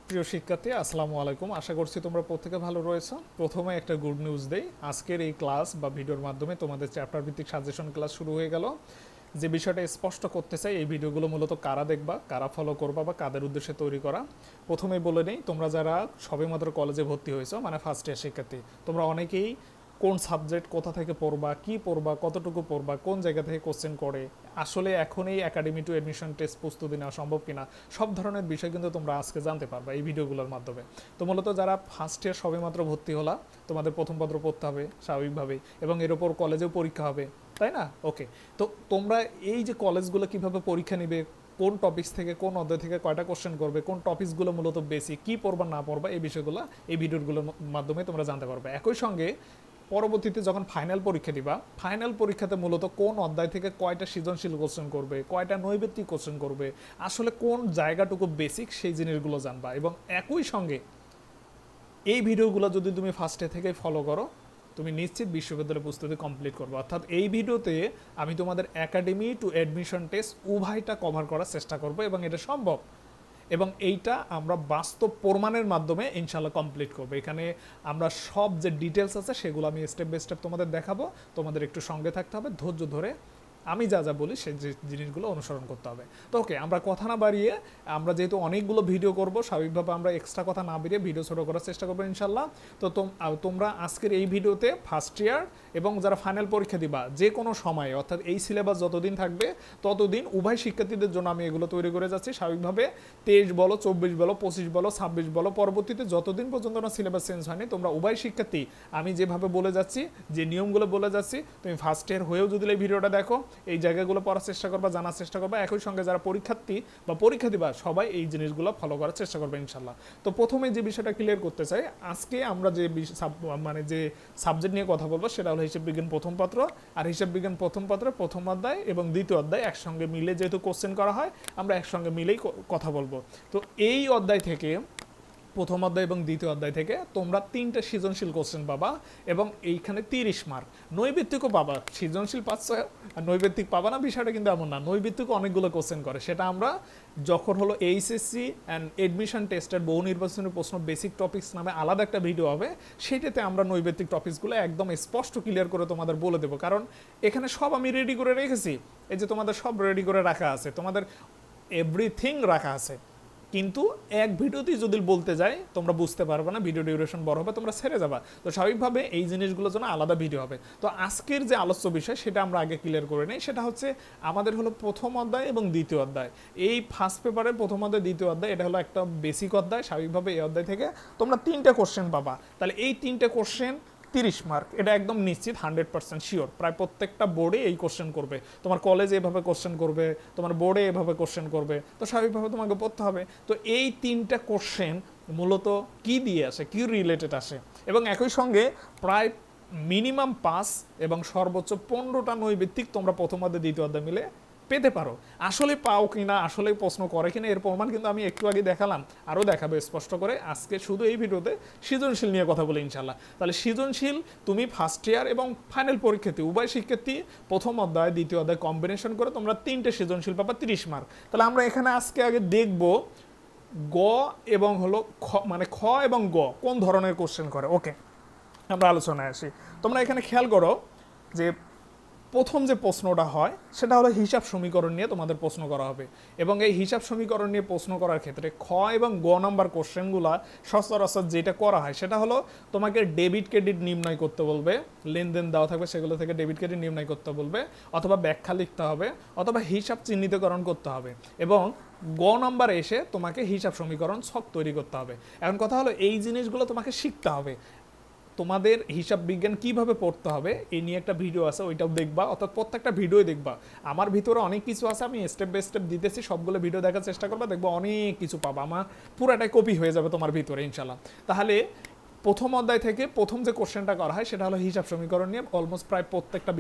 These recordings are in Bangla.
প্রিয় শিক্ষার্থী আসসালামু আলাইকুম। আশা করছি তোমরা প্রত্যেকে ভালো রয়েছো। প্রথমে একটা গুড নিউজ দেই, আজকের এই ক্লাস বা ভিডিওর মাধ্যমে তোমাদের চ্যাপ্টার ভিত্তিক সাজেশন ক্লাস শুরু হয়ে গেল। যে বিষয়টা স্পষ্ট করতে চাই, এই ভিডিওগুলো মূলত কারা দেখবা, কারা ফলো করবা বা কাদের উদ্দেশ্যে তৈরি করা। প্রথমে বলে নেই, তোমরা যারা সবেমাত্র কলেজে ভর্তি হয়েছো মানে ফার্স্ট ইয়ার শিক্ষার্থী, তোমরা অনেকেই কোন সাবজেক্ট কোথা থেকে পড়বা, কি পড়বা, কতটুকু পড়বা, কোন জায়গা থেকে কোশ্চেন করে, আসলে এখন এই একাডেমি টু অ্যাডমিশন টেস্ট প্রস্তুতি নেওয়া সম্ভব কিনা, সব ধরনের বিষয় কিন্তু তোমরা আজকে জানতে পারবা এই ভিডিওগুলোর মাধ্যমে। তো মূলত যারা ফার্স্ট ইয়ার সবেমাত্র ভর্তি হলা, তোমাদের প্রথম পত্র পড়তে হবে স্বাভাবিকভাবেই, এবং এর ওপর কলেজেও পরীক্ষা হবে, তাই না? ওকে, তো তোমরা এই যে কলেজগুলো কিভাবে পরীক্ষা নিবে, কোন টপিকস থেকে কোন অধ্যায় থেকে কয়টা কোশ্চেন করবে, কোন টপিকসগুলো মূলত বেশি, কি পড়বা না পড়বা, এই বিষয়গুলো এই ভিডিওগুলোর মাধ্যমে তোমরা জানতে পারবে। একই সঙ্গে পরবর্তীতে যখন ফাইনাল পরীক্ষা দিবা, ফাইনাল পরীক্ষাতে মূলত কোন অধ্যায় থেকে কয়টা সৃজনশীল কোশ্চেন করবে, কয়টা নৈবেত্তিক কোশ্চেন করবে, আসলে কোন জায়গাটুকু বেসিক সেই জিনিসগুলো জানবা। এবং একই সঙ্গে এই ভিডিওগুলো যদি তুমি ফার্স্টে থেকে ফলো করো, তুমি নিশ্চিত বিশ্ববিদ্যালয় প্রস্তুতি কমপ্লিট করবে। অর্থাৎ এই ভিডিওতে আমি তোমাদের একাডেমি টু অ্যাডমিশন টেস্ট উভয়টা কভার করার চেষ্টা করব, এবং এটা সম্ভব, এবং এইটা আমরা বাস্তব প্রমাণের মাধ্যমে ইনশাল্লাহ কমপ্লিট করবো। এখানে আমরা সব যে ডিটেলস আছে সেগুলো আমি স্টেপ বাই স্টেপ তোমাদের দেখাবো। তোমাদের একটু সঙ্গে থাকতে হবে, ধৈর্য ধরে আমি যা যা বলি সেই জিনিসগুলো অনুসরণ করতে হবে। তো ওকে, আমরা কথা না বাড়িয়ে, আমরা যেহেতু অনেকগুলো ভিডিও করব, স্বাভাবিকভাবে আমরা এক্সট্রা কথা না বেরিয়ে ভিডিও ছোটো করার চেষ্টা করবো ইনশাল্লাহ। তো তোমরা আজকের এই ভিডিওতে ফার্স্ট ইয়ার এবং যারা ফাইনাল পরীক্ষা দিবা যে কোনো সময়ে, অর্থাৎ এই সিলেবাস যতদিন থাকবে ততদিন উভয় শিক্ষার্থীদের জন্য আমি এগুলো তৈরি করে যাচ্ছি স্বাভাবিকভাবে। 23 বলো, 24 বলো, 25 বলো, 26 বলো, পরবর্তীতে যতদিন পর্যন্ত না সিলেবাস চেঞ্জ হয়নি, তোমরা উভয় শিক্ষার্থী আমি যেভাবে বলে যাচ্ছি, যে নিয়মগুলো বলে যাচ্ছি, তুমি ফার্স্ট ইয়ার হয়েও যদি এই ভিডিওটা দেখো, এই জায়গাগুলো পড়ার চেষ্টা করবা, জানার চেষ্টা করবা। একই সঙ্গে যারা পরীক্ষার্থী বা পরীক্ষা দিবা সবাই এই জিনিসগুলো ফলো করার চেষ্টা করবে ইনশাল্লাহ। তো প্রথমে যে বিষয়টা ক্লিয়ার করতে চাই, আজকে আমরা যে যে সাবজেক্ট নিয়ে কথা বলবো সেটা হলো হিসাব বিজ্ঞান প্রথম পত্র। আর হিসাব বিজ্ঞান প্রথম পত্রের প্রথম অধ্যায় এবং দ্বিতীয় অধ্যায় একসঙ্গে মিলে যেহেতু কোশ্চেন করা হয়, আমরা একসঙ্গে মিলেই কথা বলবো। তো এই অধ্যায় থেকে, প্রথম অধ্যায় এবং দ্বিতীয় অধ্যায় থেকে তোমরা 3টে সৃজনশীল কোশ্চেন পাবা, এবং এইখানে 30 মার্ক। নৈবেত্তিকও পাবা, সৃজনশীল পাচ্ছ আর নৈবেত্তিক পাবা না, বিষয়টা কিন্তু এমন না। নৈবেত্তিকও অনেকগুলো কোশ্চেন করে, সেটা আমরা যখন হলো এইচএসসি অ্যান্ড এডমিশন টেস্টের বহু নির্বাচনী প্রশ্ন বেসিক টপিকস নামে আলাদা একটা ভিডিও হবে, সেটাতে আমরা নৈবেত্তিক টপিকসগুলো একদম স্পষ্ট ক্লিয়ার করে তোমাদের বলে দেবো। কারণ এখানে সব আমি রেডি করে রেখেছি, এই যে তোমাদের সব রেডি করে রাখা আছে, তোমাদের এভরিথিং রাখা আছে। কিন্তু এক ভিডিওতেই যদি বলতে যাই তোমরা বুঝতে পারবে না, ভিডিও ডিউরেশন বড় হবে, তোমরা ছেড়ে যাবা। তো স্বাভাবিকভাবে এই জিনিসগুলোর জন্য আলাদা ভিডিও হবে। তো আজকের যে আলোচ্য বিষয় সেটা আমরা আগে ক্লিয়ার করে নিই। সেটা হচ্ছে আমাদের হলো প্রথম অধ্যায় এবং দ্বিতীয় অধ্যায়। এই ফার্স্ট পেপারের প্রথম অধ্যায় দ্বিতীয় অধ্যায়, এটা হলো একটা বেসিক অধ্যায়। স্বাভাবিকভাবে এই অধ্যায় থেকে তোমরা 3টে কোশ্চেন পাবা। তাহলে এই 3টে কোশ্চেন 30 মার্ক, এটা একদম নিশ্চিত, 100% শিওর। প্রায় প্রত্যেকটা বোর্ডে এই কোশ্চেন করবে, তোমার কলেজে এভাবে কোশ্চেন করবে, তোমার বোর্ডে এভাবে কোশ্চেন করবে। তো স্বাভাবিকভাবে তোমাকে পড়তে হবে। তো এই 3টা কোশ্চেন মূলত কি দিয়ে আসে, কি রিলেটেড আসে, এবং একই সঙ্গে প্রায় মিনিমাম 5 এবং সর্বোচ্চ 15টা নৈবেত্তিক তোমরা প্রথম অধ্যায় দ্বিতীয় অধ্যায় মিলে পেতে পারো। আসলে পাও কিনা, আসলে প্রশ্ন করে কিনা, এর প্রমাণ কিন্তু আমি একটু আগে দেখালাম, আরও দেখাবো স্পষ্ট করে। আজকে শুধু এই ভিডিওতে সৃজনশীল নিয়ে কথা বলি ইনশাল্লাহ। তাহলে সৃজনশীল তুমি ফার্স্ট ইয়ার এবং ফাইনাল পরীক্ষার্থী উভয় শিক্ষার্থী প্রথম অধ্যায় দ্বিতীয় অধ্যায় কম্বিনেশন করে তোমরা 3টে সৃজনশীল পাবা 30 মার্ক। তাহলে আমরা এখানে আজকে আগে দেখব গ এবং হলো খ, মানে খ এবং গ কোন ধরনের কোশ্চেন করে। ওকে, আমরা আলোচনায় আসি। তোমরা এখানে খেয়াল করো যে প্রথম যে প্রশ্নটা হয় সেটা হলো হিসাব সমীকরণ নিয়ে তোমাদের প্রশ্ন করা হবে, এবং এই হিসাব সমীকরণ নিয়ে প্রশ্ন করার ক্ষেত্রে খ এবং গ নাম্বার কোশ্চেনগুলো সচরাচর যেটা করা হয় সেটা হলো তোমাকে ডেবিট ক্রেডিট নির্ণয় করতে বলবে, লেনদেন দেওয়া থাকবে সেগুলো থেকে ডেবিট ক্রেডিট নির্ণয় করতে বলবে, অথবা ব্যাখ্যা লিখতে হবে, অথবা হিসাব চিহ্নিতকরণ করতে হবে, এবং গ নাম্বার এসে তোমাকে হিসাব সমীকরণ ছক তৈরি করতে হবে। এখন কথা হলো এই জিনিসগুলো তোমাকে শিখতে হবে। তোমাদের হিসাব বিজ্ঞান কিভাবে পড়তে হবে এই নিয়ে একটা ভিডিও আছে, ওইটাও দেখবা, অর্থাৎ প্রত্যেকটা ভিডিওই দেখবা। আমার ভিতরে অনেক কিছু আছে, আমি স্টেপ বাই স্টেপ দিতেছি, সবগুলো ভিডিও দেখার চেষ্টা করবা, দেখবো অনেক কিছু পাবা, আমার পুরাটাই কপি হয়ে যাবে তোমার ভিতরে ইনশাল্লাহ। তাহলে প্রথম অধ্যায় থেকে প্রথম যে কোশ্চেনটা করা হয় সেটা হলো হিসাব সমীকরণ নিয়ে। অলমোস্ট প্রায় প্রত্যেকটা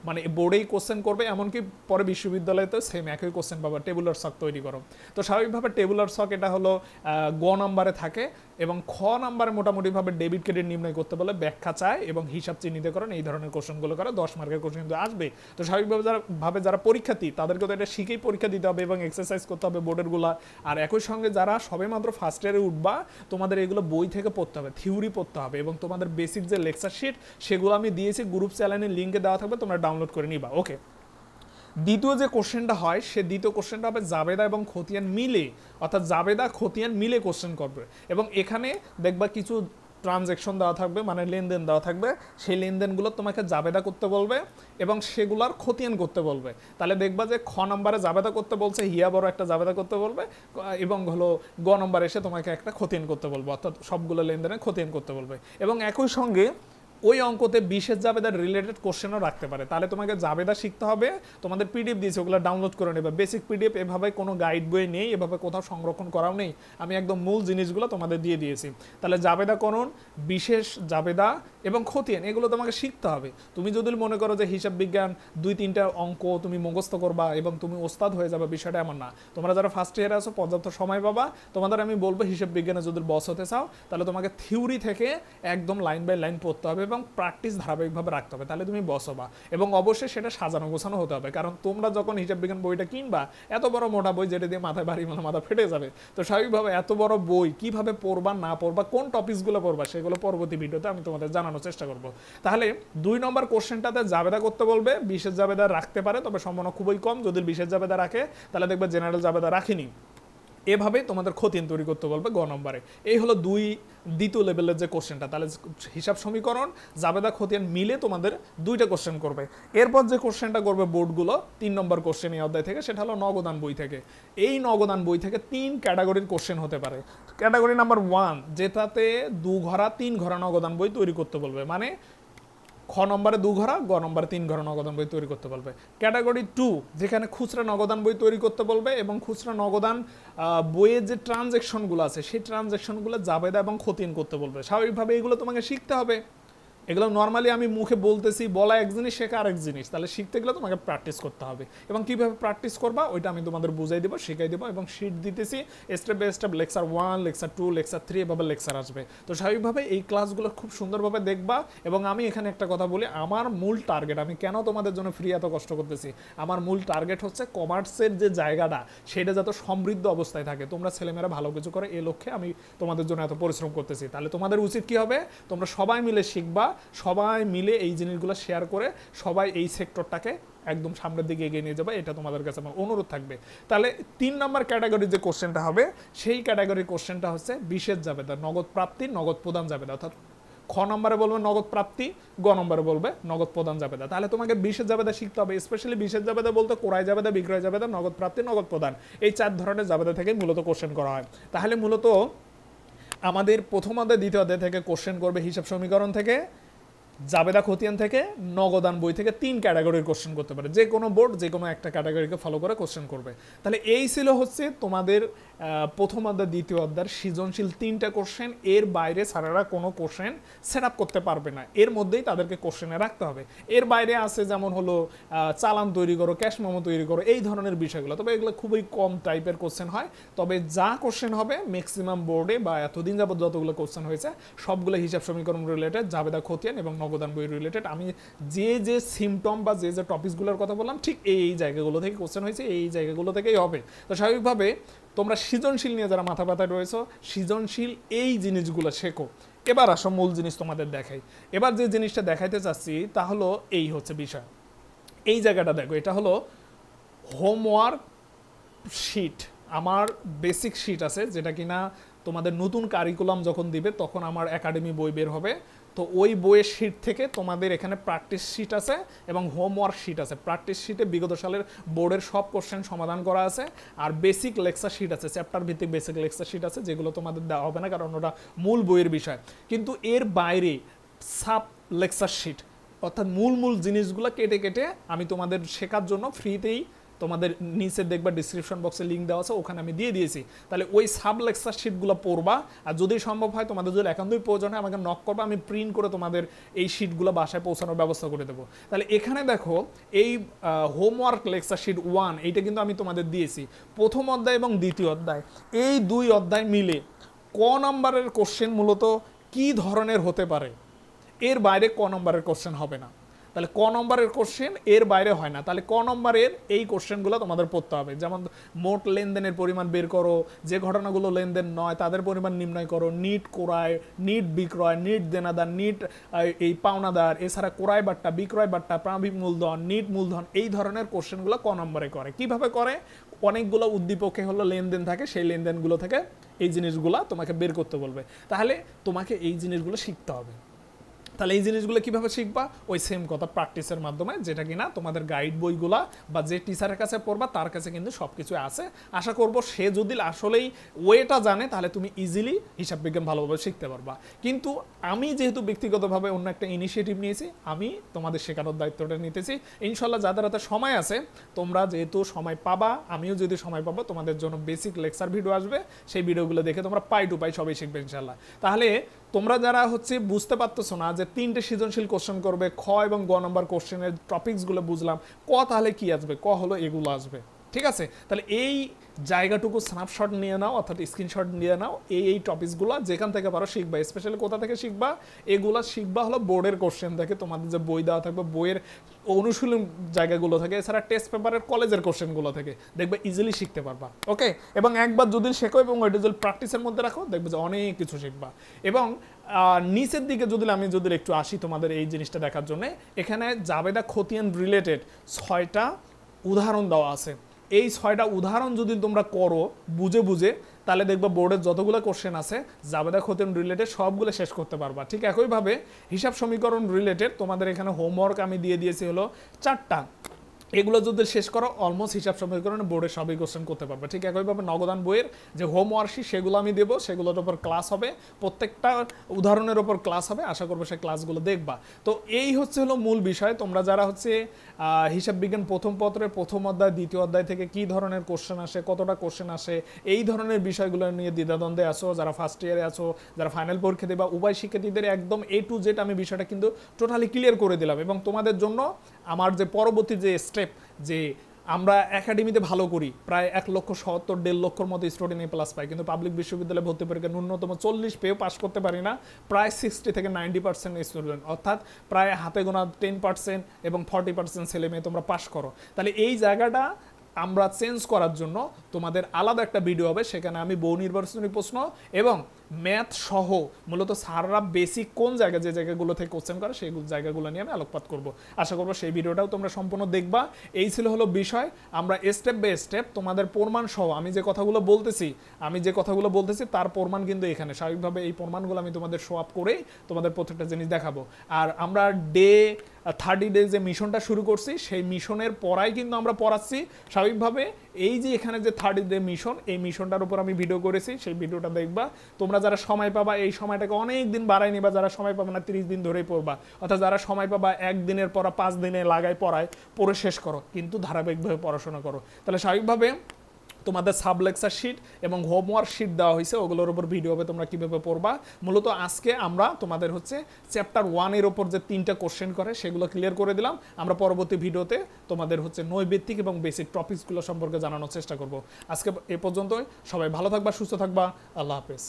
মানে বোর্ডেই কোশ্চেন করবে, এমনকি পরে বিশ্ববিদ্যালয়তেও সেম একই কোশ্চেন পাবা, টেবুলার ছক তৈরি করো। তো স্বাভাবিকভাবে টেবুলার ছক এটা হলো গ নাম্বারে থাকে, এবং খ নাম্বারে মোটামুটিভাবে ডেবিট ক্রেডিট নির্ণয় করতে বলে ব্যাখ্যা চায় এবং হিসাব চিহ্নিতকরণ এই ধরনের কোশ্চেনগুলো করে 10 মার্কের কোশ্চেন কিন্তু আসবে। তো স্বাভাবিকভাবে যারা পরীক্ষার্থী তাদেরকে তো এটা শিখেই পরীক্ষা দিতে হবে এবং এক্সারসাইজ করতে হবে বোর্ডেরগুলা। আর একই সঙ্গে যারা সবেমাত্র ফার্স্ট ইয়ারে উঠবা তোমাদের এগুলো বই থেকে পড়তে হবে, থিওরি পড়তে হবে এবং তোমাদের বেসিক যে লেকচার শিট সেগুলো আমি দিয়েছি গ্রুপ চ্যানেলের লিঙ্কে দেওয়া থাকবে, তোমরা ডাউনলোড করে নিবা। ওকে, দ্বিতীয় যে কোশ্চেনটা হয় সে দ্বিতীয় কোশ্চেনটা হবে জাবেদা এবং খতিয়ান মিলে, অর্থাৎ জাবেদা খতিয়ান মিলে কোশ্চেন করবে এবং এখানে দেখবা কিছু ট্রানজ্যাকশন দেওয়া থাকবে, মানে লেনদেন দেওয়া থাকবে, সেই লেনদেনগুলো তোমাকে জাবেদা করতে বলবে এবং সেগুলোর খতিয়ান করতে বলবে। তাহলে দেখবা যে খ নম্বরে জাবেদা করতে বলছে, হিয়া বড় একটা জাবেদা করতে বলবে এবং হলো গ নম্বরে এসে তোমাকে একটা খতিয়ান করতে বলবে, অর্থাৎ সবগুলো লেনদেনের খতিয়ান করতে বলবে। এবং একই সঙ্গে ওই অঙ্কতে বিশেষ জাবেদার রিলেটেড কোশ্চেনও রাখতে পারে। তাহলে তোমাকে জাবেদা শিখতে হবে, তোমাদের পিডিএফ দিয়েছে ওগুলো ডাউনলোড করে নেবে, বেসিক পিডিএফ, এভাবে কোনো গাইড বই নেই, এভাবে কোথাও সংরক্ষণ করাও নেই, আমি একদম মূল জিনিসগুলো তোমাদের দিয়ে দিয়েছি। তাহলে জাবেদাকরণ, বিশেষ জাবেদা এবং খতিয়ান এগুলো তোমাকে শিখতে হবে। তুমি যদি মনে করো যে হিসাব বিজ্ঞান 2-3টা অঙ্ক তুমি মুখস্থ করবা এবং তুমি ওস্তাদ হয়ে যাবে, বিষয়টা এমন না। তোমরা যারা ফার্স্ট ইয়ারে আছো পর্যাপ্ত সময় পাবা, তোমাদের আমি বলবো হিসাব বিজ্ঞানে যদি বস হতে চাও তাহলে তোমাকে থিওরি থেকে একদম লাইন বাই লাইন পড়তে হবে এবং প্র্যাকটিস ধারাবাহিকভাবে রাখতে হবে, তাহলে তুমি বস হবা। এবং অবশ্যই সেটা সাজানো গোছানো হতে হবে, কারণ তোমরা যখন হিসাব বিজ্ঞান বইটা কিনবা এত বড় মোটা বই যেটা দিয়ে মাথায় ভারী মাথা ফেটে যাবে, তো স্বাভাবিকভাবে এত বড় বই কিভাবে পড়বা না পড়বা, কোন টপিকসগুলো পড়বা সেগুলো পরবর্তী ভিডিওতে আমি তোমাদের জানানোর চেষ্টা করব। তাহলে 2 নম্বর কোশ্চেনটাতে জাবেদা করতে বলবে, বিশেষ জাবেদা রাখতে পারে, তবে সম্ভাবনা খুবই কম। যদি বিশেষ জাবেদা রাখে তাহলে দেখবে জেনারেল জাবেদা রাখেনি। এভাবে তোমাদের খতিয়ান তৈরি করতে বলবে গ নম্বরে। এই হলো দ্বিতীয় লেভেলের যে কোশ্চেনটা। তাহলে হিসাব সমীকরণ, জাবেদা, খতিয়ান মিলে তোমাদের 2টা কোশ্চেন করবে। এরপর যে কোশ্চেনটা করবে বোর্ডগুলো 3 নম্বর কোশ্চেন এই অধ্যায় থেকে, সেটা হলো নগদান বই থেকে। এই নগদান বই থেকে 3 ক্যাটাগরির কোশ্চেন হতে পারে। ক্যাটাগরি নাম্বার 1 যেটাতে 2 ঘরা 3 ঘরা নগদান বই তৈরি করতে বলবে, মানে খ নম্বরে 2 ঘরা, গ নম্বরে 3 ঘরা নগদান বই তৈরি করতে বলবে। ক্যাটাগরি 2 যেখানে খুচরা নগদান বই তৈরি করতে বলবে এবং খুচরা নগদান বইয়ের যে ট্রানজ্যাকশনগুলো আছে সেই ট্রানজ্যাকশনগুলো জাবেদা এবং খতিয়ান করতে বলবে। স্বাভাবিকভাবে এগুলো তোমাকে শিখতে হবে। এগুলো নর্মালি আমি মুখে বলতেছি, বলা এক জিনিস, শেখা আরেক জিনিস। তাহলে শিখতে গেলে তোমাকে প্র্যাকটিস করতে হবে এবং কীভাবে প্র্যাকটিস করবা ওইটা আমি তোমাদের বুঝাই দেবো, শেখাই দেবো এবং শিট দিতেছি step by step. Lecture 1, lecture 2, lecture 3 এভাবে লেকচার আসবে। তো স্বাভাবিকভাবে এই ক্লাসগুলো খুব সুন্দরভাবে দেখবা। এবং আমি এখানে একটা কথা বলি, আমার মূল টার্গেট, আমি কেন তোমাদের জন্য ফ্রি এত কষ্ট করতেছি, আমার মূল টার্গেট হচ্ছে কমার্সের যে জায়গাটা সেটা যাতে সমৃদ্ধ অবস্থায় থাকে, তোমরা ছেলেমেয়েরা ভালো কিছু করে, এই লক্ষ্যে আমি তোমাদের জন্য এত পরিশ্রম করতেছি। তাহলে তোমাদের উচিত কী হবে, তোমরা সবাই মিলে শিখবা, সবাই মিলে এই জিনিসগুলো শেয়ার করে সবাই এই সেক্টরটাকে একদম সামনের দিকে এগিয়ে নিয়ে যাবে, এটা তোমাদের কাছে আমার অনুরোধ থাকবে। তাহলে 3 নম্বর ক্যাটাগরির যে কোশ্চেনটা হবে সেই ক্যাটাগরির কোশ্চেনটা হচ্ছে বিশেষ জাবেদা, নগদ প্রাপ্তি, নগদ প্রদান জাবেদা। অর্থাৎ খ নম্বরে বলবে নগদ প্রাপ্তি, গ নম্বরে বলবে নগদ প্রদান জাবেদা। তাহলে তোমাকে বিশেষ জাবেদা শিখতে হবে। স্পেশালি বিশেষ জাবেদা বলতে ক্রয় জাবেদা, বিক্রয় জাবেদা, নগদ প্রাপ্তি, নগদ প্রদান, এই 4 ধরনের জাবেদা থেকে মূলত কোশ্চেন করা হয়। তাহলে মূলত আমাদের প্রথম অধ্যায়, দ্বিতীয় অধ্যায় থেকে কোশ্চেন করবে হিসাব সমীকরণ থেকে, জাবেদা, খতিয়ান থেকে, নগদান বই থেকে 3 ক্যাটাগরির কোশ্চেন করতে পারে। যে কোনো বোর্ড যে কোনো একটা ক্যাটাগরিকে ফলো করে কোশ্চেন করবে। তাহলে এই ছিল হচ্ছে তোমাদের প্রথম অধ্যায়, দ্বিতীয় অধ্যায়ের সৃজনশীল 3টা কোশ্চেন। এর বাইরে স্যারেরা কোনো কোশ্চেন সেট আপ করতে পারবে না, এর মধ্যেই তাদেরকে কোশ্চেনে রাখতে হবে। এর বাইরে আছে যেমন হলো চালান তৈরি করো, ক্যাশ মেমো তৈরি করো, এই ধরনের বিষয়গুলো, তবে এগুলো খুবই কম টাইপের কোশ্চেন হয়। তবে যা কোশ্চেন হবে ম্যাক্সিমাম বোর্ডে বা এতদিন যাবত যতগুলো কোশ্চেন হয়েছে সবগুলো হিসাব সমীকরণ রিলেটেড, জাবেদা, খতিয়ান এবং নগদান বই রিলেটেড। আমি যে সিমটম বা যে টপিকসগুলোর কথা বললাম ঠিক এই জায়গাগুলো থেকে কোশ্চেন হয়েছে, এই জায়গাগুলো থেকেই হবে। তো স্বাভাবিকভাবে তোমরা সৃজনশীল নিয়ে যারা মাথা ব্যথায় রয়েছে, সৃজনশীল এই জিনিসগুলো শেখো। এবার আসো মূল জিনিস তোমাদের দেখাই। এবার যে জিনিসটা দেখাইতে চাচ্ছি তা হলো এই হচ্ছে বিষয়। এই জায়গাটা দেখো, এটা হলো হোমওয়ার্ক শিট। আমার বেসিক শিট আছে যেটা কিনা তোমাদের নতুন কারিকুলাম যখন দিবে তখন আমার একাডেমি বই বের হবে। তো ওই বইয়ের শিট থেকে তোমাদের এখানে প্র্যাকটিস শিট আছে এবং হোমওয়ার্ক শিট আছে। প্র্যাকটিস শিটে বিগত সালের বোর্ডের সব কোশ্চেন সমাধান করা আছে, আর বেসিক লেকচার শিট আছে, চ্যাপ্টার ভিত্তিক বেসিক লেকচার শিট আছে, যেগুলো তোমাদের দেওয়া হবে না কারণ ওটা মূল বইয়ের বিষয়। কিন্তু এর বাইরে সাব লেকচার শিট, অর্থাৎ মূল জিনিসগুলো কেটে কেটে আমি তোমাদের শেখার জন্য ফ্রিতেই তোমাদের নিচে দেখবা ডিসক্রিপশন বক্সে লিঙ্ক দেওয়া আছে, ওখানে আমি দিয়ে দিয়েছি। তাহলে ওই সাব লেকচার শিটগুলো পড়বা, আর যদি সম্ভব হয় তোমাদের যদি একান্তই প্রয়োজন হয় আমাকে নক করবা, আমি প্রিন্ট করে তোমাদের এই শিটগুলো বাসায় পৌঁছানোর ব্যবস্থা করে দেবো। তাহলে এখানে দেখো এই হোমওয়ার্ক লেকচার শিট 1 এইটা কিন্তু আমি তোমাদের দিয়েছি। প্রথম অধ্যায় এবং দ্বিতীয় অধ্যায়, এই 2 অধ্যায় মিলে ক নম্বরের কোশ্চেন মূলত কি ধরনের হতে পারে, এর বাইরে ক নম্বরের কোশ্চেন হবে না। তাহলে ক নম্বরের কোশ্চেন এর বাইরে হয় না, তাহলে ক নম্বরের এই কোশ্চেনগুলো তোমাদের পড়তে হবে। যেমন মোট লেনদেনের পরিমাণ বের করো, যে ঘটনাগুলো লেনদেন নয় তাদের পরিমাণ নির্ণয় করো, নিট ক্রয়, নিট বিক্রয়, নিট দেনাদার, নিট এই পাওনাদার, এছাড়া ক্রয় বাট্টা, বিক্রয় বাট্টা, প্রারম্ভিক মূলধন, নিট মূলধন, এই ধরনের কোশ্চেনগুলো ক নম্বরে করে। কিভাবে করে? অনেকগুলো উদ্দীপকে হলো লেনদেন থাকে, সেই লেনদেনগুলো থেকে এই জিনিসগুলো তোমাকে বের করতে বলবে। তাহলে তোমাকে এই জিনিসগুলো শিখতে হবে। তাহলে এই জিনিসগুলো কিভাবে শিখবা? ওই সেম কথা প্র্যাকটিসের মাধ্যমে, যেটা কিনা তোমাদের গাইড বইগুলা বা যে টিচারের কাছে পড়বা তার কাছে কিন্তু সব কিছু আছে। আশা করব সে যদি আসলেই ওয়েটা জানে তাহলে তুমি ইজিলি হিসাব বিজ্ঞান ভালোভাবে শিখতে পারবা। কিন্তু আমি যেহেতু ব্যক্তিগতভাবে অন্য একটা ইনিশিয়েটিভ নিয়েছি, আমি তোমাদের শেখানোর দায়িত্বটা নিতেছি। ইনশাল্লাহ যাদের হাতে সময় আছে, তোমরা যেহেতু সময় পাবা, আমিও যদি সময় পাবো, তোমাদের জন্য বেসিক লেকচার ভিডিও আসবে, সেই ভিডিওগুলো দেখে তোমরা পাই টু পাই সবাই শিখবে ইনশাল্লাহ। তাহলে তোমরা যারা বুঝতে পারতেছো না যে 3টে সৃজনশীল কোশ্চেন করবে, খ এবং গ নম্বর কোশ্চেনের টপিকসগুলো বুঝলাম, ক তাহলে কি আসবে, ক হলো এগুলো আসবে, ঠিক আছে? তাহলে এই জায়গাটুকু স্ন্যাপশট নিয়ে নাও, অর্থাৎ স্ক্রিনশট নিয়ে নাও, এই টপিকসগুলো যেখান থেকে পারো শিখবা। স্পেশালি কোথা থেকে শিখবা? এগুলো শিখবা হলো বোর্ডের কোশ্চেন থেকে, তোমাদের যে বই দেওয়া থাকবে বইয়ের অনুশীলন জায়গাগুলো থেকে, এছাড়া টেস্ট পেপারের কলেজের কোশ্চেনগুলো থেকে দেখবে ইজিলি শিখতে পারবা। ওকে, এবং একবার যদি শেখো এবং ওইটা যদি প্র্যাকটিসের মধ্যে রাখো, দেখবে যে অনেক কিছু শিখবা। এবং নিচের দিকে আমি একটু আসি তোমাদের এই জিনিসটা দেখার জন্য, এখানে জাবেদা খতিয়ান রিলেটেড 6টা উদাহরণ দেওয়া আছে। এই 6টা উদাহরণ যদি তোমরা করো বুঝে বুঝে, তাহলে দেখবা বোর্ডের যতগুলো কোশ্চেন আছে জাবেদা খতিয়ান রিলেটেড সবগুলো শেষ করতে পারবা। ঠিক একইভাবে হিসাব সমীকরণ রিলেটেড তোমাদের এখানে হোমওয়ার্ক আমি দিয়ে দিয়েছি হলো 4টা। এগুলো যদি শেষ করো অলমোস্ট হিসাব সমীকরণে বোর্ডে সবই কোশ্চেন করতে পারবে। ঠিক একইভাবে নগদান বইয়ের যে হোমওয়ার্কশিট সেগুলো আমি দেবো, সেগুলোর ওপর ক্লাস হবে, প্রত্যেকটা উদাহরণের ওপর ক্লাস হবে। আশা করবো সেই ক্লাসগুলো দেখবা। তো এই হলো মূল বিষয়। তোমরা যারা হিসাব বিজ্ঞান প্রথম পত্রের প্রথম অধ্যায়, দ্বিতীয় অধ্যায় থেকে কি ধরনের কোশ্চেন আসে, কতটা কোশ্চেন আসে, এই ধরনের বিষয়গুলো নিয়ে দ্বিধাদ্বন্দ্বে আসো, যারা ফার্স্ট ইয়ারে আছো, যারা ফাইনাল পরীক্ষা দেবা, উভয় শিক্ষার্থীদের একদম A to Z আমি বিষয়টা কিন্তু টোটালি ক্লিয়ার করে দিলাম। এবং তোমাদের জন্য আমার যে পরবর্তী যে স্টেপ, যে আমরা একাডেমিতে ভালো করি, প্রায় 1,70,000-1,50,000 মতো স্টুডেন্ট A+ পাই, কিন্তু পাবলিক বিশ্ববিদ্যালয়ে ভর্তি পরীক্ষা ন্যূনতম 40 পেয়েও পাস করতে পারি না প্রায় 60 থেকে 90% স্টুডেন্ট, অর্থাৎ প্রায় হাতে গোনা 10% এবং 40% ছেলে মেয়ে তোমরা পাস করো। তাহলে এই জায়গাটা আমরা চেঞ্জ করার জন্য তোমাদের আলাদা একটা ভিডিও হবে, সেখানে আমি বহু নির্বাচনী প্রশ্ন এবং ম্যাথ সহ মূলত স্যাররা বেসিক কোন জায়গা, যে জায়গাগুলো থেকে কোশ্চেন করে সেই জায়গাগুলো নিয়ে আমি আলোকপাত করব। আশা করবো সেই ভিডিওটাও তোমরা সম্পূর্ণ দেখবা। এই হলো বিষয়। আমরা স্টেপ বাই স্টেপ তোমাদের প্রমাণ সহ আমি যে কথাগুলো বলতেছি তার প্রমাণ কিন্তু এখানে স্বাভাবিকভাবে এই প্রমাণগুলো আমি তোমাদের শো আপ করেই তোমাদের প্রত্যেকটা জিনিস দেখাবো। আর আমরা 30 ডে যে মিশনটা শুরু করছি, সেই মিশনের পড়াই কিন্তু আমরা পড়াচ্ছি স্বাভাবিকভাবে। এই যে এখানে যে 30 ডে মিশন, এই মিশনটার উপর আমি ভিডিও করেছি, সেই ভিডিওটা দেখবা। তোমরা যারা সময় পাবা এই সময়টাকে অনেক দিন বাড়াই নিবা, যারা সময় পাবা না 30 দিন ধরেই পড়বা, অর্থাৎ যারা সময় পাবা 1 দিনের পড়া 5 দিনে লাগাই পড়ে শেষ করো, কিন্তু ধারাবাহিকভাবে পড়াশোনা করো। তাহলে স্বাভাবিকভাবে তোমাদের সাব লেকচার শিট এবং হোমওয়ার্ক শিট দেওয়া হয়েছে, ওগুলোর উপর ভিডিও হবে তোমরা কিভাবে পড়বা। মূলত আজকে আমরা তোমাদের চ্যাপ্টার 1 এর উপর যে 3টা কোশ্চেন করে সেগুলো ক্লিয়ার করে দিলাম। আমরা পরবর্তী ভিডিওতে তোমাদের নৈবেত্তিক এবং বেসিক টপিকসগুলো সম্পর্কে জানানোর চেষ্টা করব। আজকে এ পর্যন্তই। সবাই ভালো থাকবা, সুস্থ থাকবা। আল্লাহ হাফেজ।